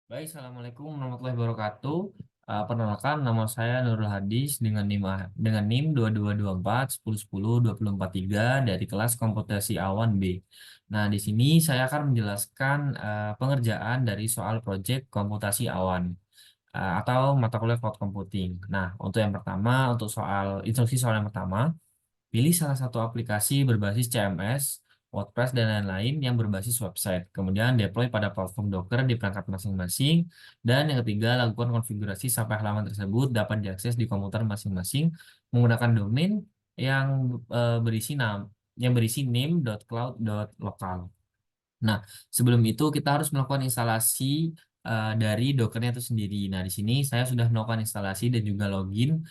Baik, Assalamualaikum warahmatullahi wabarakatuh. Perkenalkan, nama saya Nurul Hadis dengan NIM 2224 1010 2043 dari kelas Komputasi Awan B. Nah, di sini saya akan menjelaskan pengerjaan dari soal proyek komputasi awan atau mata kuliah cloud computing. Nah, untuk yang pertama, untuk instruksi soal yang pertama, pilih salah satu aplikasi berbasis CMS, WordPress, dan lain-lain yang berbasis website. Kemudian deploy pada platform Docker di perangkat masing-masing. Dan yang ketiga, lakukan konfigurasi sampai halaman tersebut dapat diakses di komputer masing-masing menggunakan domain yang berisi name.cloud.local. Nah, sebelum itu kita harus melakukan instalasi dari Dockernya itu sendiri. Nah, di sini saya sudah melakukan instalasi dan juga login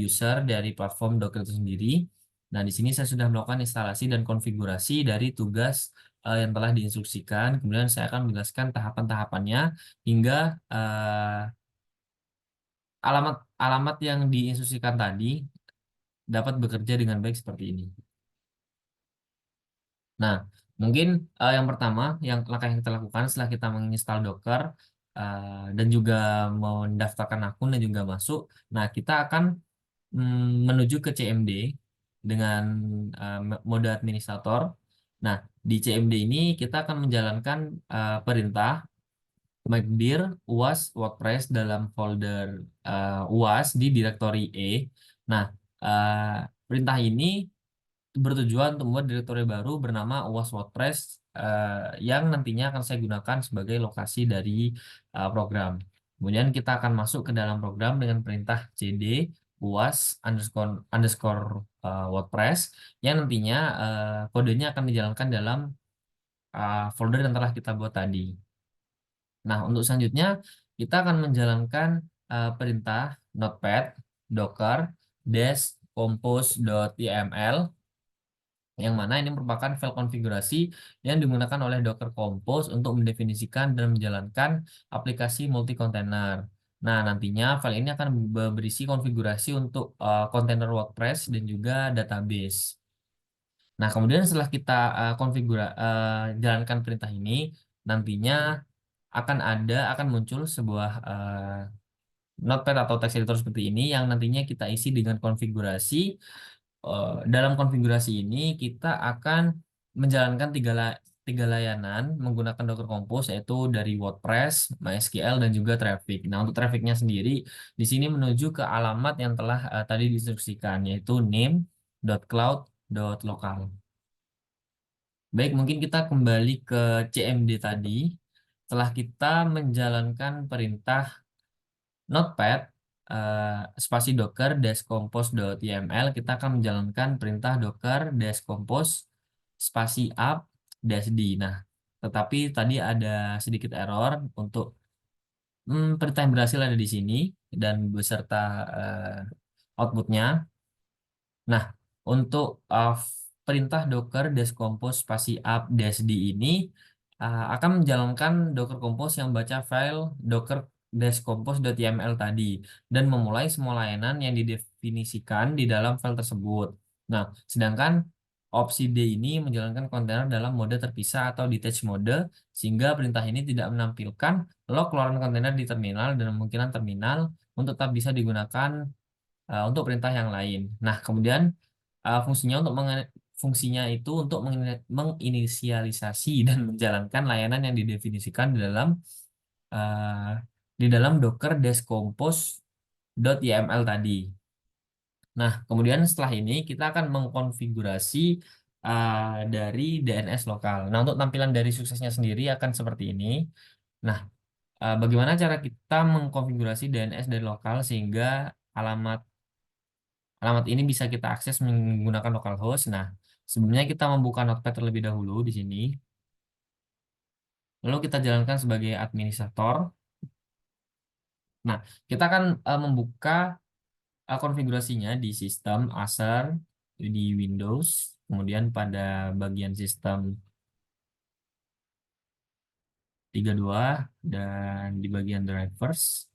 user dari platform Docker itu sendiri. Nah, di sini saya sudah melakukan instalasi dan konfigurasi dari tugas yang telah diinstruksikan. Kemudian saya akan menjelaskan tahapan-tahapannya hingga alamat-alamat yang diinstruksikan tadi dapat bekerja dengan baik seperti ini. Nah, mungkin yang pertama, langkah yang kita lakukan setelah kita menginstal Docker eh, dan juga mendaftarkan akun dan juga masuk, nah kita akan menuju ke CMD dengan mode administrator. Nah, di CMD ini kita akan menjalankan perintah makdir uas WordPress dalam folder uas di direktori E. Nah, perintah ini bertujuan untuk membuat direktori baru bernama UAS WordPress yang nantinya akan saya gunakan sebagai lokasi dari program. Kemudian kita akan masuk ke dalam program dengan perintah cd UAS underscore underscore WordPress yang nantinya kodenya akan dijalankan dalam folder yang telah kita buat tadi. Nah, untuk selanjutnya kita akan menjalankan perintah notepad docker dash compose.yml yang mana ini merupakan file konfigurasi yang digunakan oleh Docker Compose untuk mendefinisikan dan menjalankan aplikasi multi kontainer. Nah, nantinya file ini akan berisi konfigurasi untuk kontainer WordPress dan juga database. Nah, kemudian setelah kita jalankan perintah ini, nantinya akan muncul sebuah notepad atau text editor seperti ini yang nantinya kita isi dengan konfigurasi. Dalam konfigurasi ini kita akan menjalankan tiga layanan menggunakan Docker Compose yaitu dari WordPress, MySQL, dan juga Traffic. Nah, untuk Trafficnya sendiri di sini menuju ke alamat yang telah tadi diinstruksikan yaitu name.cloud.local. Baik, mungkin kita kembali ke CMD tadi. Setelah kita menjalankan perintah Notepad spasi docker dash compose.yml, kita akan menjalankan perintah docker dash compose spasi up dash d. Nah, tetapi tadi ada sedikit error untuk perintah yang berhasil ada di sini dan beserta outputnya. Nah, untuk perintah docker dash compose spasi up dash d ini akan menjalankan docker compose yang baca file docker dash compose.yml tadi dan memulai semua layanan yang didefinisikan di dalam file tersebut. Nah, sedangkan opsi D ini menjalankan kontainer dalam mode terpisah atau detached mode sehingga perintah ini tidak menampilkan log keluaran kontainer di terminal dan kemungkinan terminal untuk tetap bisa digunakan untuk perintah yang lain. Nah, kemudian fungsinya fungsinya itu untuk menginisialisasi dan menjalankan layanan yang didefinisikan uh, di dalam Docker dash compose.yml tadi. Nah, kemudian setelah ini kita akan mengkonfigurasi dari DNS lokal. Nah, untuk tampilan dari suksesnya sendiri akan seperti ini. Nah, bagaimana cara kita mengkonfigurasi DNS dari lokal sehingga alamat alamat ini bisa kita akses menggunakan localhost. Nah, sebelumnya kita membuka Notepad terlebih dahulu di sini. Lalu kita jalankan sebagai administrator. Nah, kita akan membuka konfigurasinya di sistem Acer di Windows. Kemudian pada bagian sistem 32 dan di bagian drivers.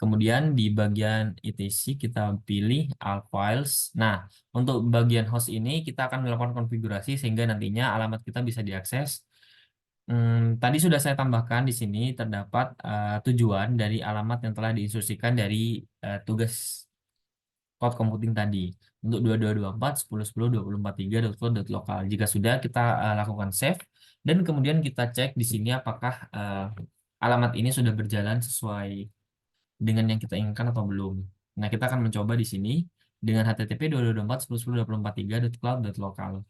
Kemudian di bagian etc kita pilih all files. Nah, untuk bagian host ini kita akan melakukan konfigurasi sehingga nantinya alamat kita bisa diakses Tadi sudah saya tambahkan di sini terdapat tujuan dari alamat yang telah diinstruksikan dari tugas cloud computing tadi untuk 2224 1010 2043 lokal. Jika sudah kita lakukan save dan kemudian kita cek di sini apakah alamat ini sudah berjalan sesuai dengan yang kita inginkan atau belum. Nah, kita akan mencoba di sini dengan http 2224 1010 2043.cloud.local.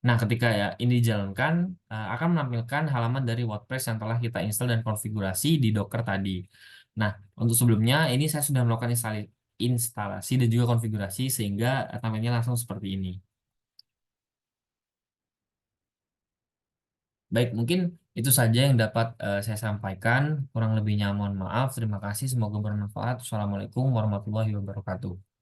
Nah, ketika ya ini dijalankan, akan menampilkan halaman dari WordPress yang telah kita install dan konfigurasi di Docker tadi. Nah, untuk sebelumnya ini saya sudah melakukan instalasi dan juga konfigurasi sehingga tampilnya langsung seperti ini. Baik, mungkin itu saja yang dapat saya sampaikan. Kurang lebihnya mohon maaf. Terima kasih. Semoga bermanfaat. Assalamualaikum warahmatullahi wabarakatuh.